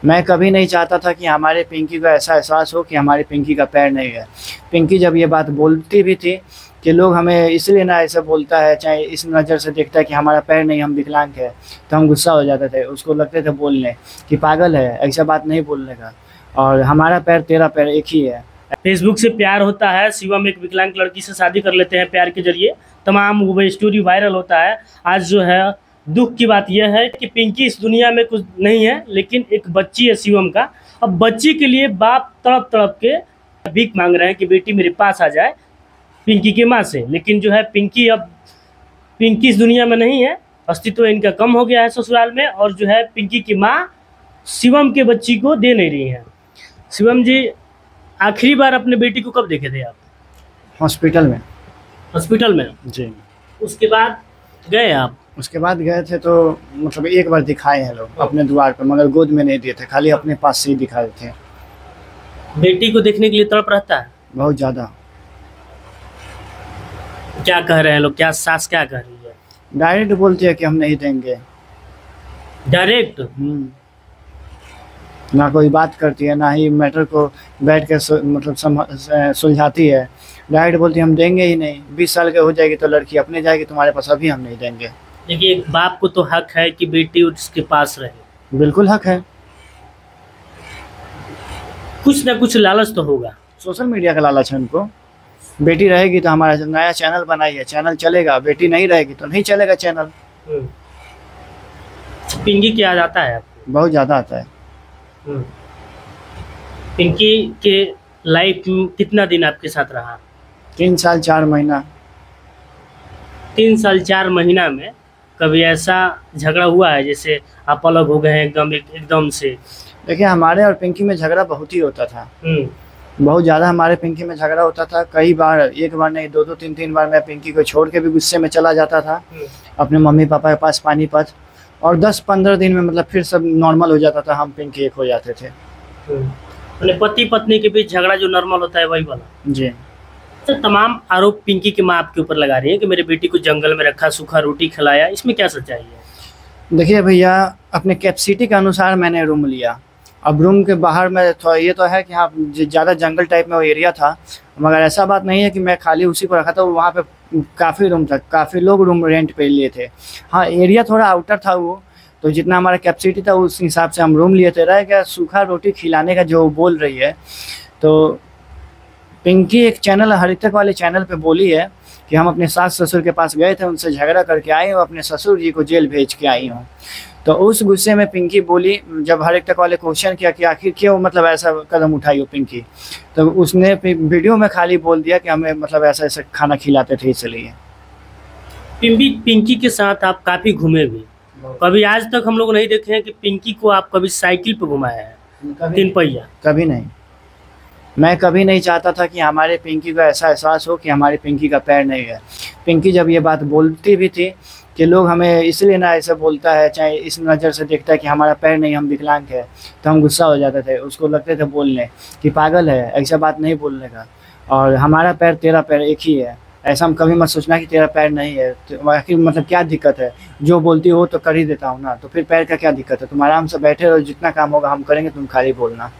मैं कभी नहीं चाहता था कि हमारे पिंकी को ऐसा एहसास हो कि हमारे पिंकी का पैर नहीं है। पिंकी जब ये बात बोलती भी थी कि लोग हमें इसलिए ना ऐसे बोलता है, चाहे इस नज़र से देखता है कि हमारा पैर नहीं, हम विकलांग है, तो हम गुस्सा हो जाते थे, उसको लगते थे बोलने कि पागल है, ऐसा बात नहीं बोलने का, और हमारा पैर तेरा पैर एक ही है। फेसबुक से प्यार होता है, शिवम एक विकलांग लड़की से शादी कर लेते हैं प्यार के जरिए, तमाम वो स्टोरी वायरल होता है। आज जो है दुख की बात यह है कि पिंकी इस दुनिया में कुछ नहीं है, लेकिन एक बच्ची है शिवम का। अब बच्ची के लिए बाप तड़प तड़प के भीख मांग रहे हैं कि बेटी मेरे पास आ जाए पिंकी की माँ से, लेकिन जो है पिंकी इस दुनिया में नहीं है, अस्तित्व इनका कम हो गया है ससुराल में, और जो है पिंकी की माँ शिवम के बच्ची को दे नहीं रही है। शिवम जी, आखिरी बार अपने बेटी को कब देखे थे आप? हॉस्पिटल में। हॉस्पिटल में जी। उसके बाद गए आप? उसके बाद गए थे तो मतलब एक बार दिखाए हैं लोग अपने द्वार पर, मगर गोद में नहीं दिए थे, खाली अपने पास से ही दिखाए थे। बेटी को देखने के लिए तड़प रहता है बहुत ज़्यादा। क्या कह रहे हैं लोग, क्या सास क्या कह रही है? डायरेक्ट बोलती है कि हम नहीं देंगे। डायरेक्ट? ना कोई बात करती है, ना ही मैटर को बैठ के मतलब सुलझाती है। डायरेक्ट बोलती है हम देंगे ही नहीं, 20 साल के हो जाएगी तो लड़की अपने जाएगी तुम्हारे पास, अभी हम नहीं देंगे। देखिए, एक बाप को तो हक है कि बेटी उसके पास रहे। बिल्कुल हक है। कुछ ना कुछ लालच तो होगा। सोशल मीडिया का लालच है उनको। बेटी रहेगी तो हमारा नया चैनल बनाई है, चैनल चलेगा, बेटी नहीं रहेगी तो नहीं चलेगा चैनल। पिंकी क्या आता है आपको? बहुत ज़्यादा आता है। पिंकी के लाइफ में कितना दिन आपके साथ रहा? 3 साल 4 महीना। 3 साल 4 महीना में कभी ऐसा झगड़ा हुआ है जैसे आप अलग हो गए हैं एकदम से? देखिए, हमारे और पिंकी में झगड़ा बहुत ही होता था। बहुत ज़्यादा हमारे पिंकी में झगड़ा होता था। कई बार, एक बार नहीं, 2-2 3-3 बार मैं पिंकी को छोड़ के भी गुस्से में चला जाता था अपने मम्मी पापा के पास पानीपत, और 10-15 दिन में मतलब फिर सब नॉर्मल हो जाता था, हम पिंकी एक हो जाते थे। पति पत्नी के बीच झगड़ा जो नॉर्मल होता है वही वाला? जी। तो तमाम आरोप पिंकी की माँ आपके ऊपर लगा रही है कि मेरे बेटी को जंगल में रखा, सूखा रोटी खिलाया, इसमें क्या सच्चाई है? देखिए भैया, अपने कैपेसिटी के अनुसार मैंने रूम लिया। अब रूम के बाहर में थोड़ा ये तो है कि हाँ ज़्यादा जंगल टाइप में वो एरिया था, मगर ऐसा बात नहीं है कि मैं खाली उसी को रखा था। वहाँ पे काफ़ी रूम था, काफ़ी लोग रूम रेंट पे लिए थे। हाँ, एरिया थोड़ा आउटर था वो, तो जितना हमारा कैपेसिटी था उस हिसाब से हम रूम लिए थे। रह गया सूखा रोटी खिलाने का जो बोल रही है, तो पिंकी एक चैनल, हरितक वाले चैनल पे बोली है कि हम अपने सास ससुर के पास गए थे, उनसे झगड़ा करके आई हूँ, अपने ससुर जी को जेल भेज के आई हूँ। तो उस गुस्से में पिंकी बोली, जब हरितक वाले क्वेश्चन किया कि आखिर क्यों मतलब ऐसा कदम उठाई हो पिंकी, तो उसने वीडियो में खाली बोल दिया कि हमें मतलब ऐसा ऐसा खाना खिलाते थे इसलिए। पिंकी के साथ आप काफ़ी घूमे भी, कभी आज तक हम लोग नहीं देखे हैं कि पिंकी को आप कभी साइकिल पे घुमाया है, 3 पहिया? कभी नहीं। मैं कभी नहीं चाहता था कि हमारे पिंकी को ऐसा एहसास हो कि हमारी पिंकी का पैर नहीं है। पिंकी जब ये बात बोलती भी थी कि लोग हमें इसलिए ना ऐसे बोलता है, चाहे इस नज़र से देखता है कि हमारा पैर नहीं, हम विकलांग है, तो हम गुस्सा हो जाते थे, उसको लगते थे बोलने कि पागल है, ऐसा बात नहीं बोलने का, और हमारा पैर तेरा पैर एक ही है, ऐसा हम कभी मत सोचना कि तेरा पैर नहीं है। तो आखिर मतलब क्या दिक्कत है, जो बोलती हो तो कर ही देता हूँ ना, तो फिर पैर का क्या दिक्कत है, तुम आराम से बैठे रहो, जितना काम होगा हम करेंगे, तुम खाली बोलना।